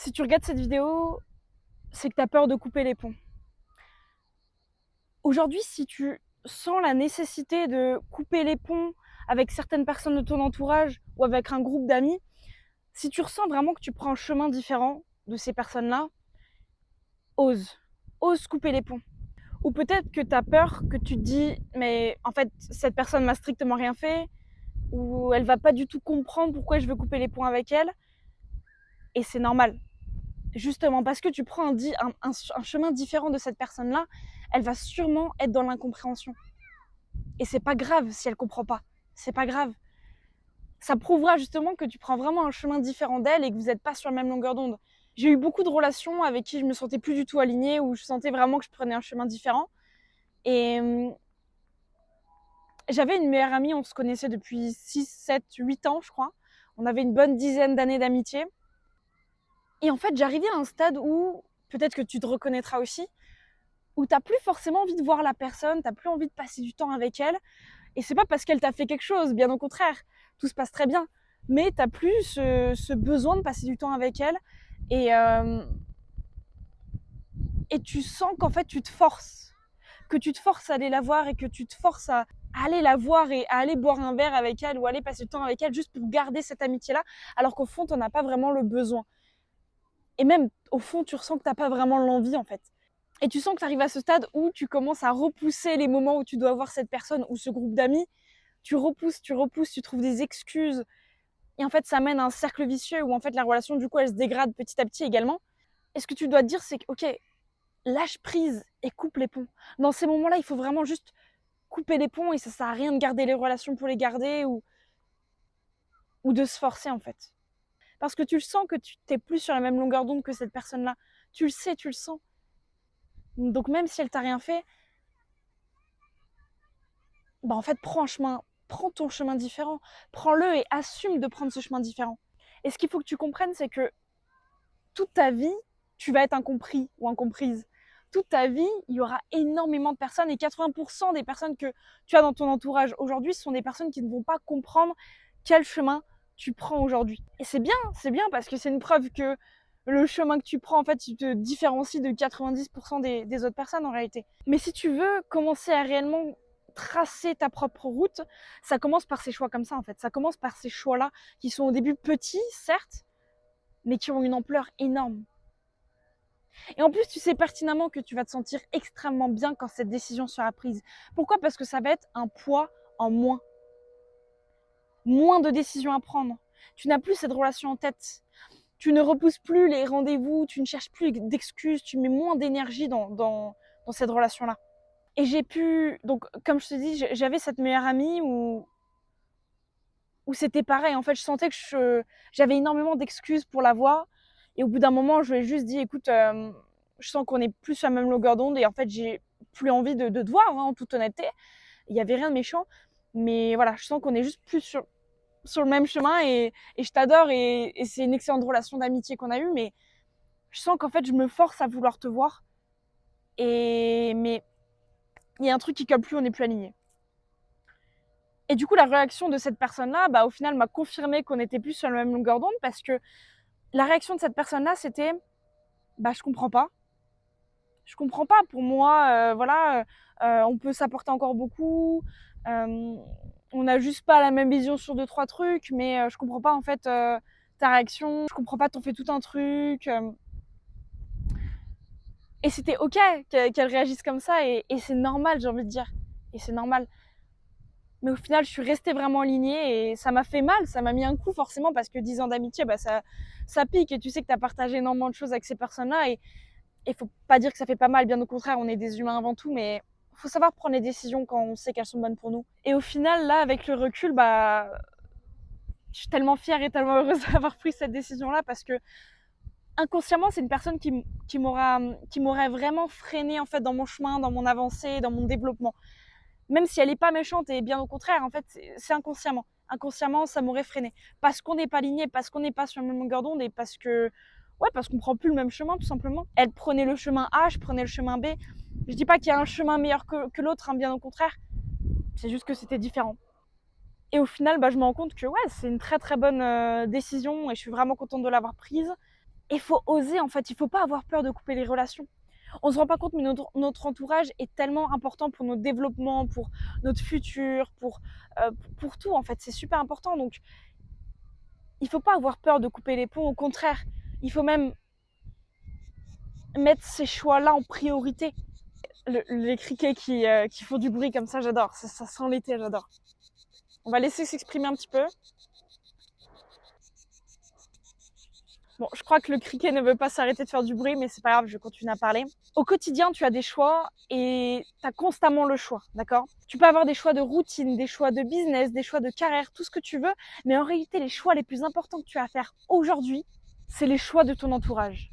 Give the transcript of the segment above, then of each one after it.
Si tu regardes cette vidéo, c'est que tu as peur de couper les ponts. Aujourd'hui, si tu sens la nécessité de couper les ponts avec certaines personnes de ton entourage ou avec un groupe d'amis, si tu ressens vraiment que tu prends un chemin différent de ces personnes-là, ose. Ose couper les ponts. Ou peut-être que tu as peur, que tu te dis, mais en fait, cette personne m'a strictement rien fait, ou elle va pas du tout comprendre pourquoi je veux couper les ponts avec elle. Et c'est normal. Justement, parce que tu prends un chemin différent de cette personne-là, elle va sûrement être dans l'incompréhension. Et c'est pas grave si elle comprend pas. C'est pas grave. Ça prouvera justement que tu prends vraiment un chemin différent d'elle et que vous n'êtes pas sur la même longueur d'onde. J'ai eu beaucoup de relations avec qui je me sentais plus du tout alignée, où je sentais vraiment que je prenais un chemin différent. Et j'avais une meilleure amie, on se connaissait depuis 6, 7, 8 ans, je crois. On avait une bonne dizaine d'années d'amitié. Et en fait, j'arrivais à un stade où, peut-être que tu te reconnaîtras aussi, où t'as plus forcément envie de voir la personne, t'as plus envie de passer du temps avec elle. Et c'est pas parce qu'elle t'a fait quelque chose, bien au contraire, tout se passe très bien. Mais t'as plus ce besoin de passer du temps avec elle. Et, euh, et tu sens qu'en fait, tu te forces. Que tu te forces à aller la voir et que tu te forces à aller la voir et à aller boire un verre avec elle ou aller passer du temps avec elle juste pour garder cette amitié-là, alors qu'au fond, t'en as pas vraiment le besoin. Et même, au fond, tu ressens que t'as pas vraiment l'envie, en fait. Et tu sens que tu arrives à ce stade où tu commences à repousser les moments où tu dois voir cette personne ou ce groupe d'amis. Tu repousses, tu trouves des excuses. Et en fait, ça mène à un cercle vicieux où en fait la relation, du coup, elle se dégrade petit à petit également. Et ce que tu dois te dire, c'est que, ok, lâche prise et coupe les ponts. Dans ces moments-là, il faut vraiment juste couper les ponts et ça sert à rien de garder les relations pour les garder ou de se forcer, en fait. Parce que tu le sens que tu t'es plus sur la même longueur d'onde que cette personne-là. Tu le sais, tu le sens. Donc même si elle t'a rien fait, bah en fait, prends ton chemin différent, prends-le et assume de prendre ce chemin différent. Et ce qu'il faut que tu comprennes, c'est que toute ta vie, tu vas être incompris ou incomprise. Toute ta vie, il y aura énormément de personnes et 80% des personnes que tu as dans ton entourage aujourd'hui sont des personnes qui ne vont pas comprendre quel chemin tu prends aujourd'hui. Et c'est bien parce que c'est une preuve que le chemin que tu prends, en fait, il te différencie de 90% des autres personnes en réalité. Mais si tu veux commencer à réellement tracer ta propre route, ça commence par ces choix comme ça en fait. Ça commence par ces choix-là qui sont au début petits, certes, mais qui ont une ampleur énorme. Et en plus, tu sais pertinemment que tu vas te sentir extrêmement bien quand cette décision sera prise. Pourquoi ? Parce que ça va être un poids en moins. Moins de décisions à prendre. Tu n'as plus cette relation en tête. Tu ne repousses plus les rendez-vous, tu ne cherches plus d'excuses, tu mets moins d'énergie dans cette relation-là. Et j'ai pu, donc comme je te dis, j'avais cette meilleure amie où c'était pareil. En fait, je sentais que j'avais énormément d'excuses pour la voir. Et au bout d'un moment, je lui ai juste dit, écoute, je sens qu'on est plus sur la même longueur d'onde et en fait, j'ai plus envie de te voir, hein, en toute honnêteté. Il n'y avait rien de méchant. Mais voilà, je sens qu'on est juste plus sur le même chemin et je t'adore et c'est une excellente relation d'amitié qu'on a eue. Mais je sens qu'en fait, je me force à vouloir te voir. Mais il y a un truc qui colle plus, on n'est plus alignés. Et du coup, la réaction de cette personne-là, bah, au final, m'a confirmé qu'on était plus sur la même longueur d'onde parce que la réaction de cette personne-là, c'était bah, je comprends pas. Je comprends pas. Pour moi, voilà, on peut s'apporter encore beaucoup. Euh, on n'a juste pas la même vision sur deux, trois trucs, mais je comprends pas en fait ta réaction. Je comprends pas, t'en fais tout un truc. Et c'était ok qu'elle réagisse comme ça et c'est normal, j'ai envie de dire. Et c'est normal. Mais au final, je suis restée vraiment alignée et ça m'a fait mal, ça m'a mis un coup forcément parce que 10 ans d'amitié, bah ça pique et tu sais que tu as partagé énormément de choses avec ces personnes-là et faut pas dire que ça fait pas mal, bien au contraire, on est des humains avant tout, mais faut savoir prendre les décisions quand on sait qu'elles sont bonnes pour nous. Et au final, là, avec le recul, bah, je suis tellement fière et tellement heureuse d'avoir pris cette décision-là parce que inconsciemment, c'est une personne qui m'aurait vraiment freinée en fait dans mon chemin, dans mon avancée, dans mon développement. Même si elle n'est pas méchante et bien au contraire, en fait, c'est inconsciemment. Inconsciemment, ça m'aurait freiné. Parce qu'on n'est pas aligné, parce qu'on n'est pas sur le même longueur d'onde et parce qu'on prend plus le même chemin, tout simplement. Elle prenait le chemin A, je prenais le chemin B. Je dis pas qu'il y a un chemin meilleur que l'autre, hein, bien au contraire. C'est juste que c'était différent. Et au final, bah, je me rends compte que ouais, c'est une très très bonne décision et je suis vraiment contente de l'avoir prise. il faut oser en fait, il faut pas avoir peur de couper les relations. On se rend pas compte, mais notre entourage est tellement important pour notre développement, pour notre futur, pour tout en fait, c'est super important. Donc il faut pas avoir peur de couper les ponts, au contraire, il faut même mettre ces choix-là en priorité. Les criquets qui font du bruit comme ça, j'adore, ça sent l'été, j'adore. On va laisser s'exprimer un petit peu. Bon, je crois que le criquet ne veut pas s'arrêter de faire du bruit, mais c'est pas grave, je continue à parler. Au quotidien, tu as des choix et tu as constamment le choix, d'accord? Tu peux avoir des choix de routine, des choix de business, des choix de carrière, tout ce que tu veux, mais en réalité, les choix les plus importants que tu as à faire aujourd'hui, c'est les choix de ton entourage.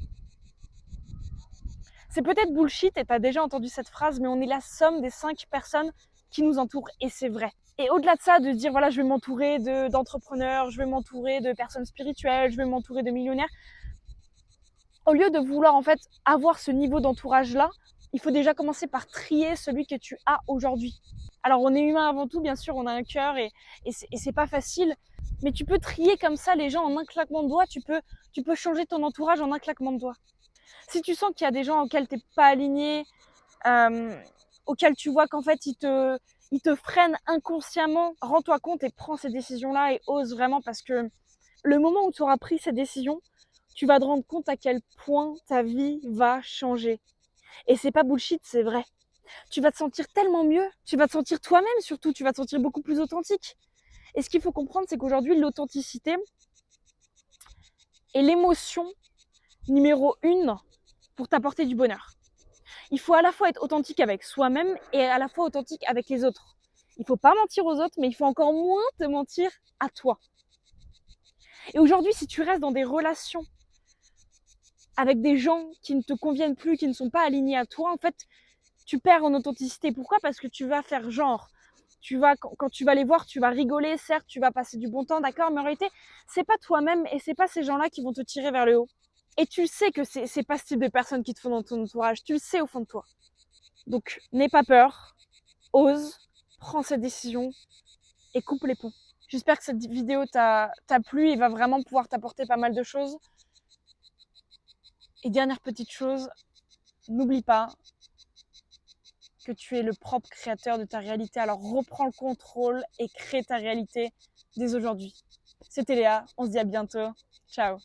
C'est peut-être bullshit et tu as déjà entendu cette phrase, mais on est la somme des 5 personnes qui nous entourent et c'est vrai. Et au-delà de ça, de dire voilà, je vais m'entourer d'entrepreneurs, je vais m'entourer de personnes spirituelles, je vais m'entourer de millionnaires, au lieu de vouloir en fait avoir ce niveau d'entourage-là, il faut déjà commencer par trier celui que tu as aujourd'hui. Alors on est humain avant tout, bien sûr, on a un cœur et c'est pas facile, mais tu peux trier comme ça les gens en un claquement de doigts, tu peux changer ton entourage en un claquement de doigts. Si tu sens qu'il y a des gens auxquels tu n'es pas aligné, auxquels tu vois qu'en fait ils te freinent inconsciemment, rends-toi compte et prends ces décisions-là et ose vraiment, parce que le moment où tu auras pris ces décisions, tu vas te rendre compte à quel point ta vie va changer. Et c'est pas bullshit, c'est vrai. Tu vas te sentir tellement mieux, tu vas te sentir toi-même surtout, tu vas te sentir beaucoup plus authentique. Et ce qu'il faut comprendre, c'est qu'aujourd'hui, l'authenticité est l'émotion numéro 1 pour t'apporter du bonheur. Il faut à la fois être authentique avec soi-même et à la fois authentique avec les autres. Il faut pas mentir aux autres, mais il faut encore moins te mentir à toi. Et aujourd'hui, si tu restes dans des relations avec des gens qui ne te conviennent plus, qui ne sont pas alignés à toi, en fait, tu perds en authenticité. Pourquoi? Parce que tu vas faire genre. Quand tu vas les voir, tu vas rigoler, certes, tu vas passer du bon temps, d'accord, mais en réalité, c'est pas toi-même et c'est pas ces gens-là qui vont te tirer vers le haut. Et tu sais que c'est pas ce type de personnes qui te font dans ton entourage, tu le sais au fond de toi. Donc, n'aie pas peur, ose, prends cette décision et coupe les ponts. J'espère que cette vidéo t'a plu et va vraiment pouvoir t'apporter pas mal de choses. Et dernière petite chose, n'oublie pas que tu es le propre créateur de ta réalité. Alors reprends le contrôle et crée ta réalité dès aujourd'hui. C'était Léa, on se dit à bientôt. Ciao.